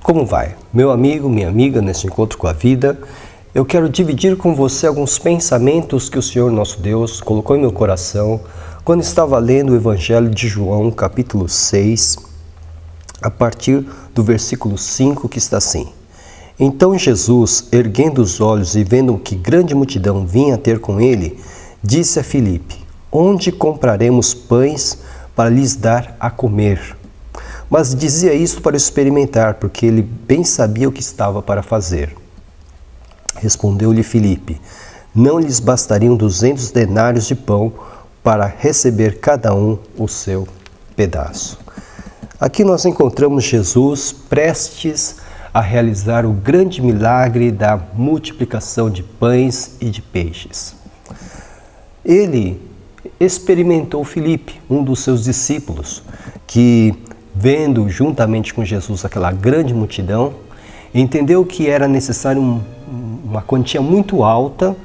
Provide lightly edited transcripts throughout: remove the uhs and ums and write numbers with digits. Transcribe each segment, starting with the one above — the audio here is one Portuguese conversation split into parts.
Como vai? Meu amigo, minha amiga, neste encontro com a vida, eu quero dividir com você alguns pensamentos que o Senhor nosso Deus colocou em meu coração quando estava lendo o Evangelho de João, capítulo 6, a partir do versículo 5, que está assim: Então Jesus, erguendo os olhos e vendo que grande multidão vinha ter com ele, disse a Filipe: Onde compraremos pães para lhes dar a comer? Mas dizia isto para experimentar, porque ele bem sabia o que estava para fazer. Respondeu-lhe Filipe: Não lhes bastariam 200 denários de pão para receber cada um o seu pedaço. Aqui nós encontramos Jesus prestes a realizar o grande milagre da multiplicação de pães e de peixes. Ele experimentou Filipe, um dos seus discípulos, que, vendo juntamente com Jesus aquela grande multidão, entendeu que era necessário uma quantia muito alta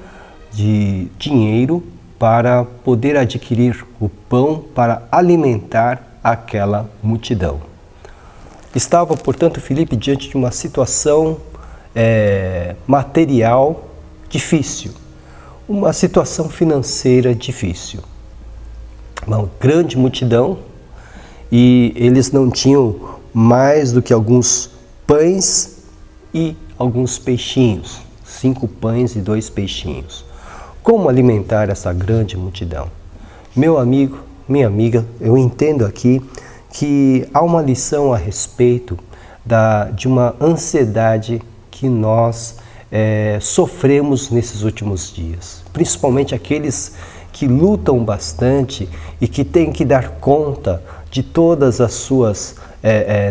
de dinheiro para poder adquirir o pão para alimentar aquela multidão. Estava, portanto, Filipe diante de uma situação material difícil, uma situação financeira difícil. Uma grande multidão, e eles não tinham mais do que alguns pães e alguns peixinhos, 5 pães e 2 peixinhos. Como alimentar essa grande multidão? Meu amigo, minha amiga, eu entendo aqui que há uma lição a respeito de uma ansiedade que nós sofremos nesses últimos dias, principalmente aqueles que lutam bastante e que têm que dar conta de todas as suas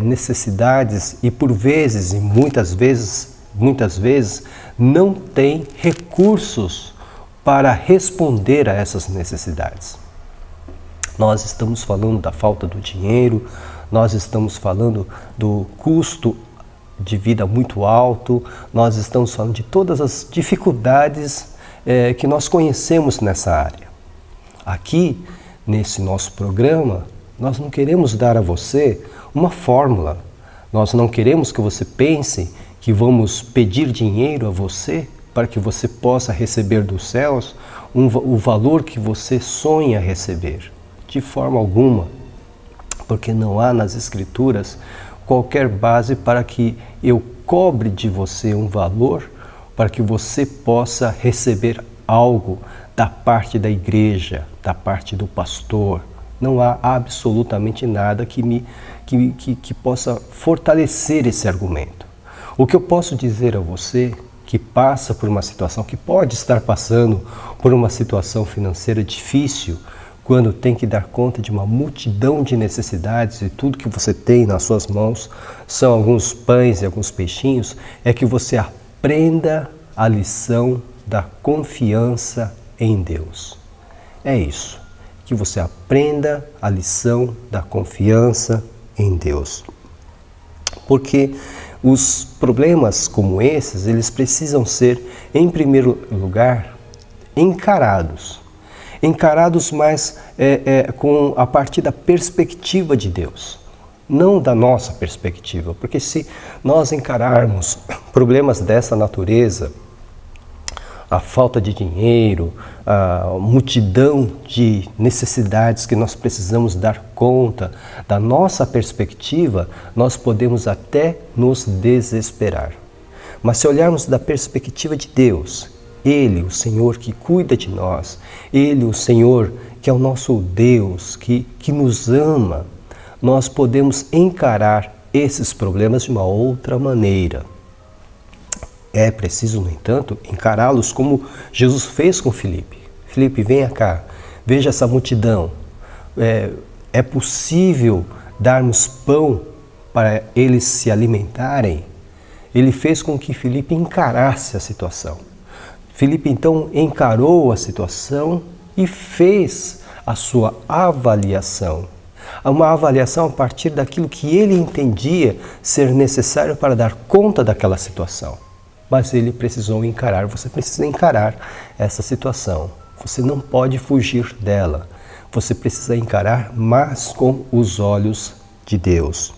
necessidades e por vezes, e muitas vezes, não têm recursos para responder a essas necessidades. Nós estamos falando da falta do dinheiro, nós estamos falando do custo de vida muito alto, nós estamos falando de todas as dificuldades que nós conhecemos nessa área. Aqui, nesse nosso programa, nós não queremos dar a você uma fórmula. Nós não queremos que você pense que vamos pedir dinheiro a você para que você possa receber dos céus o valor que você sonha receber. De forma alguma, porque não há nas Escrituras qualquer base para que eu cobre de você um valor para que você possa receber algo da parte da igreja, da parte do pastor. Não há absolutamente nada que possa fortalecer esse argumento. O que eu posso dizer a você que passa por uma situação, que pode estar passando por uma situação financeira difícil, quando tem que dar conta de uma multidão de necessidades e tudo que você tem nas suas mãos são alguns pães e alguns peixinhos, é que você aprenda a lição da confiança em Deus. É isso, que você aprenda a lição da confiança em Deus. Porque os problemas como esses, eles precisam ser, em primeiro lugar, encarados mais a partir da perspectiva de Deus, não da nossa perspectiva, porque se nós encararmos problemas dessa natureza, a falta de dinheiro, a multidão de necessidades que nós precisamos dar conta da nossa perspectiva, nós podemos até nos desesperar. Mas se olharmos da perspectiva de Deus, Ele, o Senhor que cuida de nós, Ele, o Senhor que é o nosso Deus, que nos ama, nós podemos encarar esses problemas de uma outra maneira. É preciso, no entanto, encará-los como Jesus fez com Filipe. Filipe, venha cá, veja essa multidão. É possível darmos pão para eles se alimentarem? Ele fez com que Filipe encarasse a situação. Filipe, então, encarou a situação e fez a sua avaliação. Uma avaliação a partir daquilo que ele entendia ser necessário para dar conta daquela situação. Mas ele precisou encarar, você precisa encarar essa situação. Você não pode fugir dela. Você precisa encarar, mas com os olhos de Deus.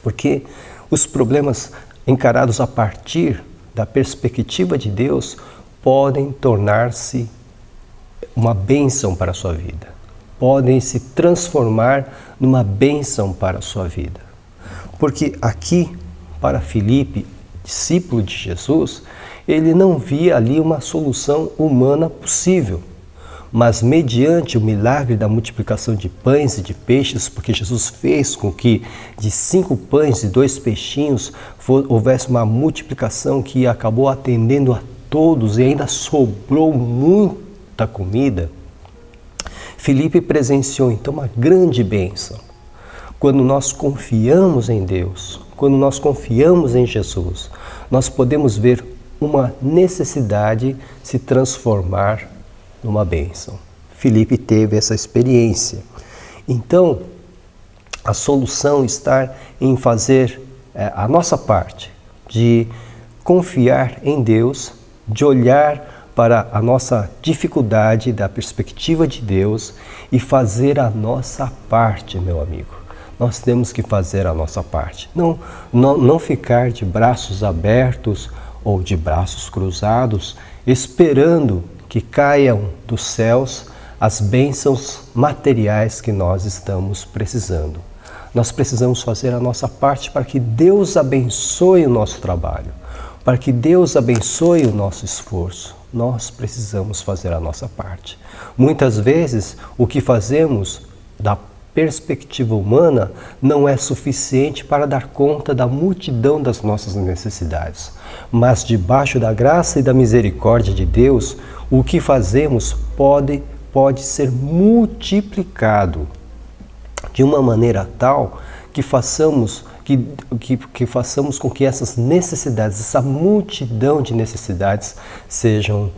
Porque Os problemas encarados a partir da perspectiva de Deus podem tornar-se uma bênção para a sua vida. Podem se transformar numa bênção para a sua vida. Porque aqui, para Filipe, discípulo de Jesus, ele não via ali uma solução humana possível. Mas mediante o milagre da multiplicação de pães e de peixes, porque Jesus fez com que de 5 pães e 2 peixinhos houvesse uma multiplicação que acabou atendendo a todos e ainda sobrou muita comida, Filipe presenciou então uma grande bênção. Quando nós confiamos em Deus, quando nós confiamos em Jesus, nós podemos ver uma necessidade se transformar numa bênção. Filipe teve essa experiência. Então, a solução está em fazer a nossa parte, de confiar em Deus, de olhar para a nossa dificuldade da perspectiva de Deus e fazer a nossa parte, meu amigo. Nós temos que fazer a nossa parte. Não ficar de braços abertos ou de braços cruzados, esperando que caiam dos céus as bênçãos materiais que nós estamos precisando. Nós precisamos fazer a nossa parte para que Deus abençoe o nosso trabalho, para que Deus abençoe o nosso esforço. Nós precisamos fazer a nossa parte. Muitas vezes, o que fazemos da perspectiva humana não é suficiente para dar conta da multidão das nossas necessidades. Mas debaixo da graça e da misericórdia de Deus, o que fazemos pode ser multiplicado de uma maneira tal que façamos com que essas necessidades, essa multidão de necessidades sejam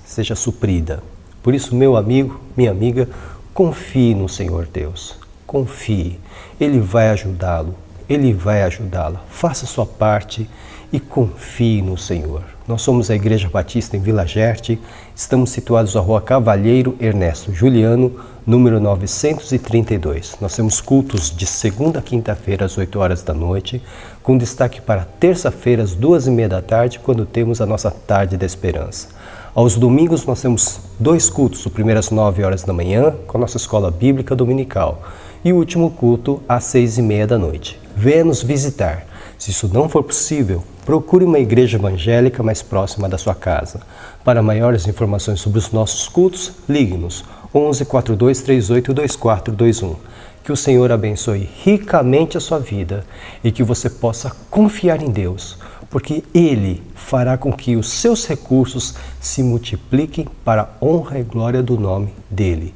seja suprida. Por isso, meu amigo, minha amiga, confie no Senhor Deus, confie, Ele vai ajudá-lo, Ele vai ajudá-la. Faça a sua parte e confie no Senhor. Nós somos a Igreja Batista em Vila Gerte, estamos situados na Rua Cavalheiro Ernesto Juliano, número 932. Nós temos cultos de segunda a quinta-feira às 8 horas da noite, com destaque para terça-feira às 2h30 da tarde, quando temos a nossa Tarde da Esperança. Aos domingos nós temos 2 cultos, o primeiro às 9 horas da manhã, com a nossa escola bíblica dominical, e o último culto às 6h30 da noite. Venha nos visitar. Se isso não for possível, procure uma igreja evangélica mais próxima da sua casa. Para maiores informações sobre os nossos cultos, ligue-nos 11 42 38 2421. Que o Senhor abençoe ricamente a sua vida e que você possa confiar em Deus, porque Ele fará com que os seus recursos se multipliquem para a honra e glória do nome dEle.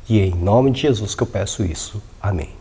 E é em nome de Jesus que eu peço isso. Amém.